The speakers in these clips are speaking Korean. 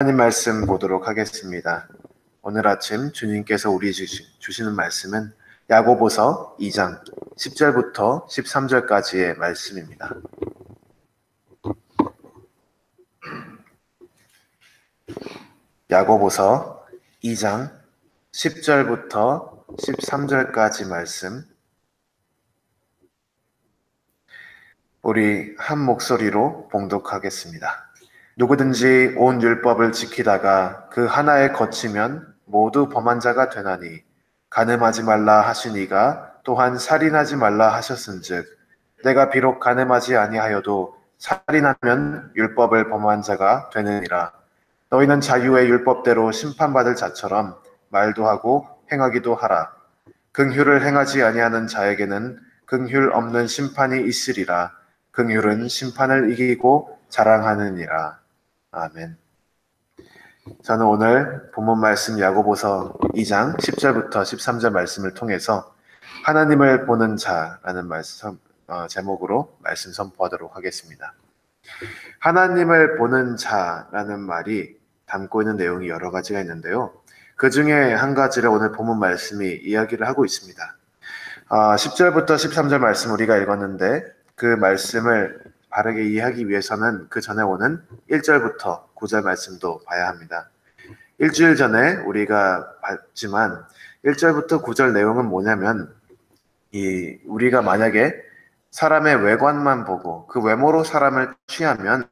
하나님 말씀 보도록 하겠습니다. 오늘 아침 주님께서 우리 주시는 말씀은 야고보서 2장 10절부터 13절까지의 말씀입니다. 야고보서 2장 10절부터 13절까지 말씀, 우리 한 목소리로 봉독하겠습니다. 누구든지 온 율법을 지키다가 그 하나에 거치면 모두 범한 자가 되나니, 간음하지 말라 하신 이가 또한 살인하지 말라 하셨은즉, 내가 비록 간음하지 아니하여도 살인하면 율법을 범한 자가 되느니라. 너희는 자유의 율법대로 심판받을 자처럼 말도 하고 행하기도 하라. 긍휼을 행하지 아니하는 자에게는 긍휼 없는 심판이 있으리라. 긍휼은 심판을 이기고 자랑하느니라. 아멘. 저는 오늘 본문 말씀 야고보서 2장 10절부터 13절 말씀을 통해서 하나님을 보는 자라는 말씀 제목으로 말씀 선포하도록 하겠습니다. 하나님을 보는 자라는 말이 담고 있는 내용이 여러 가지가 있는데요. 그 중에 한 가지를 오늘 본문 말씀이 이야기를 하고 있습니다. 10절부터 13절 말씀 우리가 읽었는데, 그 말씀을 바르게 이해하기 위해서는 그 전에 오는 1절부터 9절 말씀도 봐야 합니다. 일주일 전에 우리가 봤지만 1절부터 9절 내용은 뭐냐면, 우리가 만약에 사람의 외관만 보고 그 외모로 사람을 취하면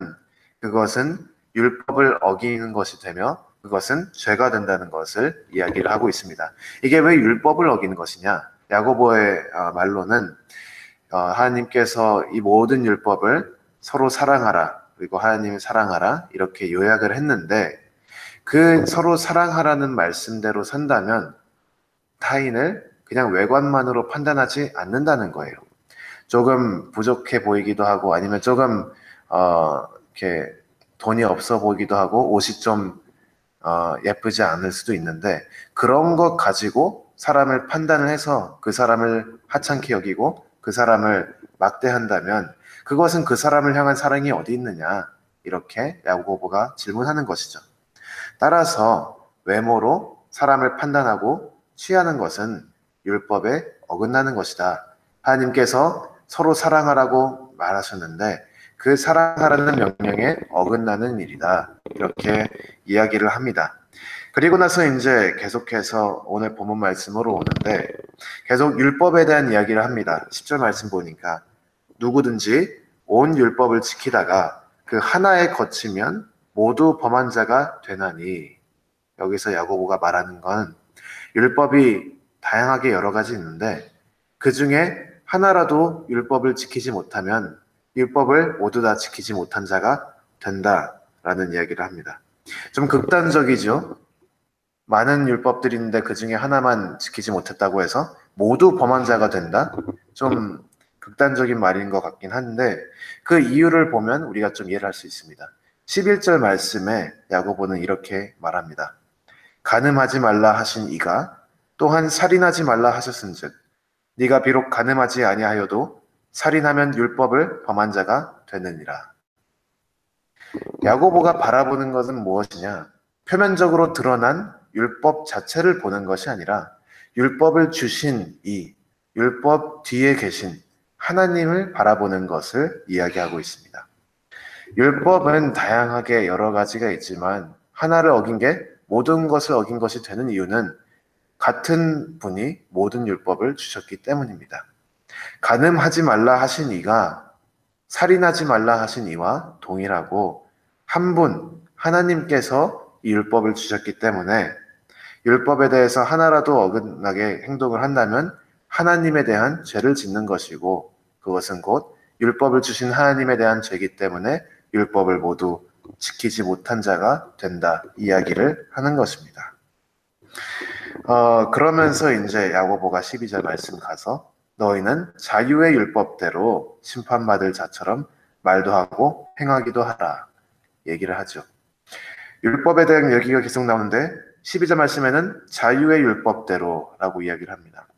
그것은 율법을 어기는 것이 되며 그것은 죄가 된다는 것을 이야기를 하고 있습니다. 이게 왜 율법을 어기는 것이냐? 야고보의 말로는 하나님께서 이 모든 율법을 서로 사랑하라, 그리고 하나님을 사랑하라, 이렇게 요약을 했는데, 그 서로 사랑하라는 말씀대로 산다면 타인을 그냥 외관만으로 판단하지 않는다는 거예요. 조금 부족해 보이기도 하고, 아니면 조금 이렇게 돈이 없어 보이기도 하고, 옷이 좀 예쁘지 않을 수도 있는데, 그런 것 가지고 사람을 판단을 해서 그 사람을 하찮게 여기고 그 사람을 막대한다면 그것은 그 사람을 향한 사랑이 어디 있느냐, 이렇게 야고보가 질문하는 것이죠. 따라서 외모로 사람을 판단하고 취하는 것은 율법에 어긋나는 것이다. 하나님께서 서로 사랑하라고 말하셨는데 그 사랑하라는 명령에 어긋나는 일이다, 이렇게 이야기를 합니다. 그리고 나서 이제 계속해서 오늘 본문 말씀으로 오는데, 계속 율법에 대한 이야기를 합니다. 10절 말씀 보니까 누구든지 온 율법을 지키다가 그 하나에 거치면 모두 범한 자가 되나니, 여기서 야고보가 말하는 건 율법이 다양하게 여러 가지 있는데 그 중에 하나라도 율법을 지키지 못하면 율법을 모두 다 지키지 못한 자가 된다라는 이야기를 합니다. 좀 극단적이죠. 많은 율법들이 있는데 그 중에 하나만 지키지 못했다고 해서 모두 범한 자가 된다? 좀 극단적인 말인 것 같긴 한데, 그 이유를 보면 우리가 좀 이해를 할 수 있습니다. 11절 말씀에 야고보는 이렇게 말합니다. 간음하지 말라 하신 이가 또한 살인하지 말라 하셨은즉, 네가 비록 간음하지 아니하여도 살인하면 율법을 범한 자가 되느니라. 야고보가 바라보는 것은 무엇이냐? 표면적으로 드러난 율법 자체를 보는 것이 아니라 율법을 주신 율법 뒤에 계신 하나님을 바라보는 것을 이야기하고 있습니다. 율법은 다양하게 여러 가지가 있지만 하나를 어긴 게 모든 것을 어긴 것이 되는 이유는 같은 분이 모든 율법을 주셨기 때문입니다. 간음하지 말라 하신 이가 살인하지 말라 하신 이와 동일하고, 한 분 하나님께서 이 율법을 주셨기 때문에 율법에 대해서 하나라도 어긋나게 행동을 한다면 하나님에 대한 죄를 짓는 것이고, 그것은 곧 율법을 주신 하나님에 대한 죄이기 때문에 율법을 모두 지키지 못한 자가 된다, 이야기를 하는 것입니다. 그러면서 이제 야고보가 12절 말씀 가서 너희는 자유의 율법대로 심판받을 자처럼 말도 하고 행하기도 하라, 얘기를 하죠. 율법에 대한 얘기가 계속 나오는데 12절 말씀에는 자유의 율법대로라고 이야기를 합니다.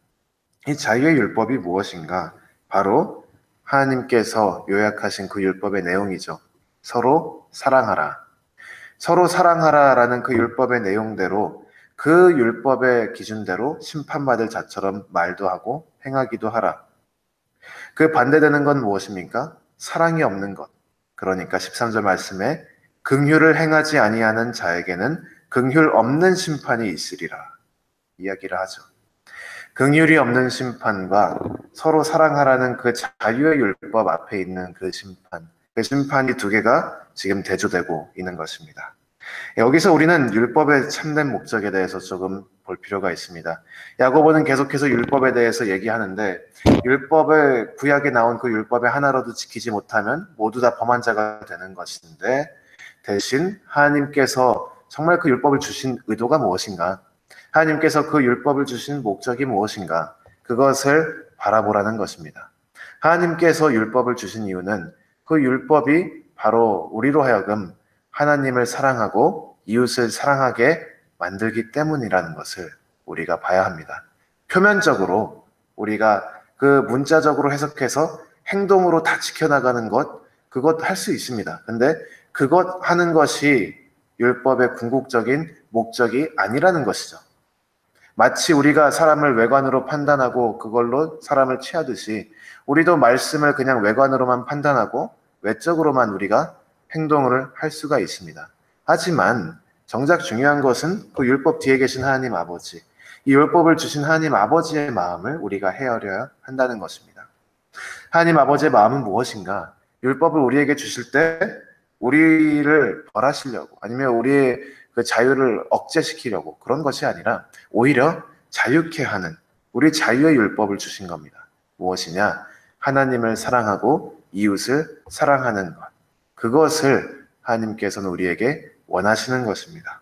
이 자유의 율법이 무엇인가? 바로 하나님께서 요약하신 그 율법의 내용이죠. 서로 사랑하라. 서로 사랑하라라는 그 율법의 내용대로 그 율법의 기준대로 심판받을 자처럼 말도 하고 행하기도 하라. 그 반대되는 건 무엇입니까? 사랑이 없는 것. 그러니까 13절 말씀에 긍휼을 행하지 아니하는 자에게는 긍휼 없는 심판이 있으리라 이야기를 하죠. 긍휼이 없는 심판과 서로 사랑하라는 그 자유의 율법 앞에 있는 그 심판이 두 개가 지금 대조되고 있는 것입니다. 여기서 우리는 율법의 참된 목적에 대해서 조금 볼 필요가 있습니다. 야고보는 계속해서 율법에 대해서 얘기하는데 율법을 구약에 나온 그 율법의 하나라도 지키지 못하면 모두 다 범한 자가 되는 것인데 대신 하나님께서 정말 그 율법을 주신 의도가 무엇인가? 하나님께서 그 율법을 주신 목적이 무엇인가? 그것을 바라보라는 것입니다. 하나님께서 율법을 주신 이유는 그 율법이 바로 우리로 하여금 하나님을 사랑하고 이웃을 사랑하게 만들기 때문이라는 것을 우리가 봐야 합니다. 표면적으로 우리가 그 문자적으로 해석해서 행동으로 다 지켜나가는 것, 그것 할 수 있습니다. 근데 그것 하는 것이 율법의 궁극적인 목적이 아니라는 것이죠. 마치 우리가 사람을 외관으로 판단하고 그걸로 사람을 취하듯이 우리도 말씀을 그냥 외관으로만 판단하고 외적으로만 우리가 행동을 할 수가 있습니다. 하지만 정작 중요한 것은 그 율법 뒤에 계신 하나님 아버지, 이 율법을 주신 하나님 아버지의 마음을 우리가 헤아려야 한다는 것입니다. 하나님 아버지의 마음은 무엇인가? 율법을 우리에게 주실 때 우리를 벌하시려고 아니면 우리의 그 자유를 억제시키려고 그런 것이 아니라 오히려 자유케 하는 우리 자유의 율법을 주신 겁니다. 무엇이냐? 하나님을 사랑하고 이웃을 사랑하는 것. 그것을 하나님께서는 우리에게 원하시는 것입니다.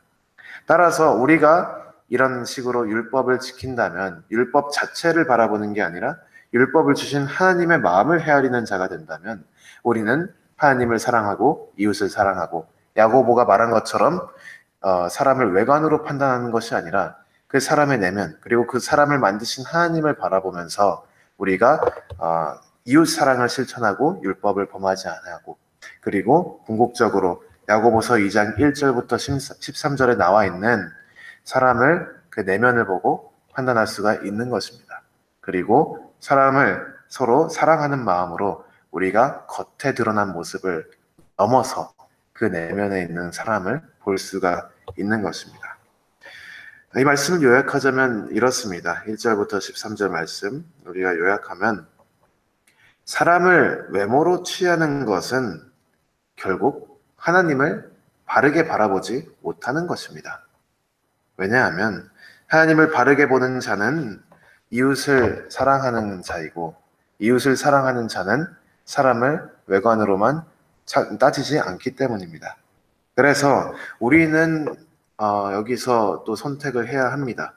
따라서 우리가 이런 식으로 율법을 지킨다면 율법 자체를 바라보는 게 아니라 율법을 주신 하나님의 마음을 헤아리는 자가 된다면 우리는 하나님을 사랑하고 이웃을 사랑하고 야고보가 말한 것처럼 사람을 외관으로 판단하는 것이 아니라 그 사람의 내면 그리고 그 사람을 만드신 하나님을 바라보면서 우리가 이웃 사랑을 실천하고 율법을 범하지 않고 그리고 궁극적으로 야고보서 2장 1절부터 13절에 나와 있는 사람을 그 내면을 보고 판단할 수가 있는 것입니다. 그리고 사람을 서로 사랑하는 마음으로 우리가 겉에 드러난 모습을 넘어서 그 내면에 있는 사람을 볼 수가 있는 것입니다. 이 말씀을 요약하자면 이렇습니다. 1절부터 13절 말씀 우리가 요약하면 사람을 외모로 취하는 것은 결국 하나님을 바르게 바라보지 못하는 것입니다. 왜냐하면 하나님을 바르게 보는 자는 이웃을 사랑하는 자이고 이웃을 사랑하는 자는 사람을 외관으로만 따지지 않기 때문입니다. 그래서 우리는 여기서 또 선택을 해야 합니다.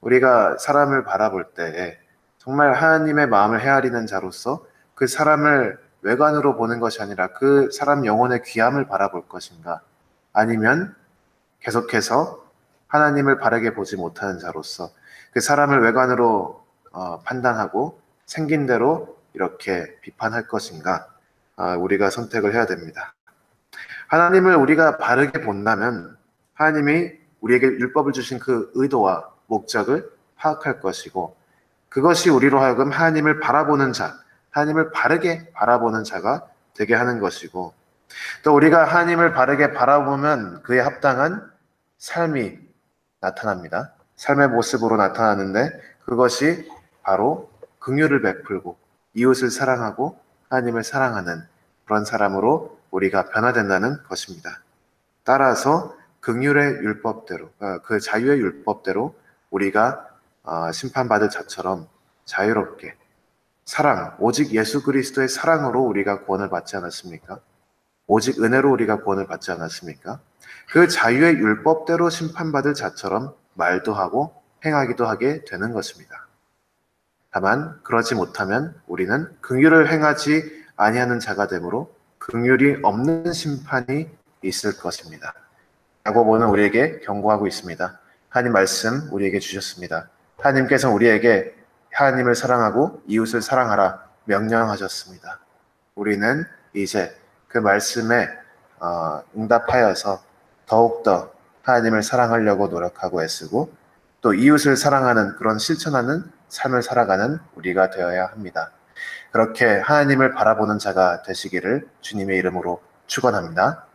우리가 사람을 바라볼 때 정말 하나님의 마음을 헤아리는 자로서 그 사람을 외관으로 보는 것이 아니라 그 사람 영혼의 귀함을 바라볼 것인가? 아니면 계속해서 하나님을 바르게 보지 못하는 자로서 그 사람을 외관으로 판단하고 생긴 대로 이렇게 비판할 것인가? 우리가 선택을 해야 됩니다. 하나님을 우리가 바르게 본다면 하나님이 우리에게 율법을 주신 그 의도와 목적을 파악할 것이고 그것이 우리로 하여금 하나님을 바라보는 자, 하나님을 바르게 바라보는 자가 되게 하는 것이고 또 우리가 하나님을 바르게 바라보면 그에 합당한 삶이 나타납니다. 삶의 모습으로 나타나는데 그것이 바로 긍휼을 베풀고 이웃을 사랑하고 하나님을 사랑하는 그런 사람으로 우리가 변화된다는 것입니다. 따라서 긍휼의 율법대로 그 자유의 율법대로 우리가 심판받을 자처럼 자유롭게 사랑, 오직 예수 그리스도의 사랑으로 우리가 구원을 받지 않았습니까? 오직 은혜로 우리가 구원을 받지 않았습니까? 그 자유의 율법대로 심판받을 자처럼 말도 하고 행하기도 하게 되는 것입니다. 다만 그러지 못하면 우리는 긍휼을 행하지 아니하는 자가 되므로 긍휼이 없는 심판이 있을 것입니다. 야고보는 우리에게 경고하고 있습니다. 하나님 말씀 우리에게 주셨습니다. 하나님께서 우리에게 하나님을 사랑하고 이웃을 사랑하라 명령하셨습니다. 우리는 이제 그 말씀에 응답하여서 더욱더 하나님을 사랑하려고 노력하고 애쓰고 또 이웃을 사랑하는 그런 실천하는 삶을 살아가는 우리가 되어야 합니다. 그렇게 하나님을 바라보는 자가 되시기를 주님의 이름으로 축원합니다.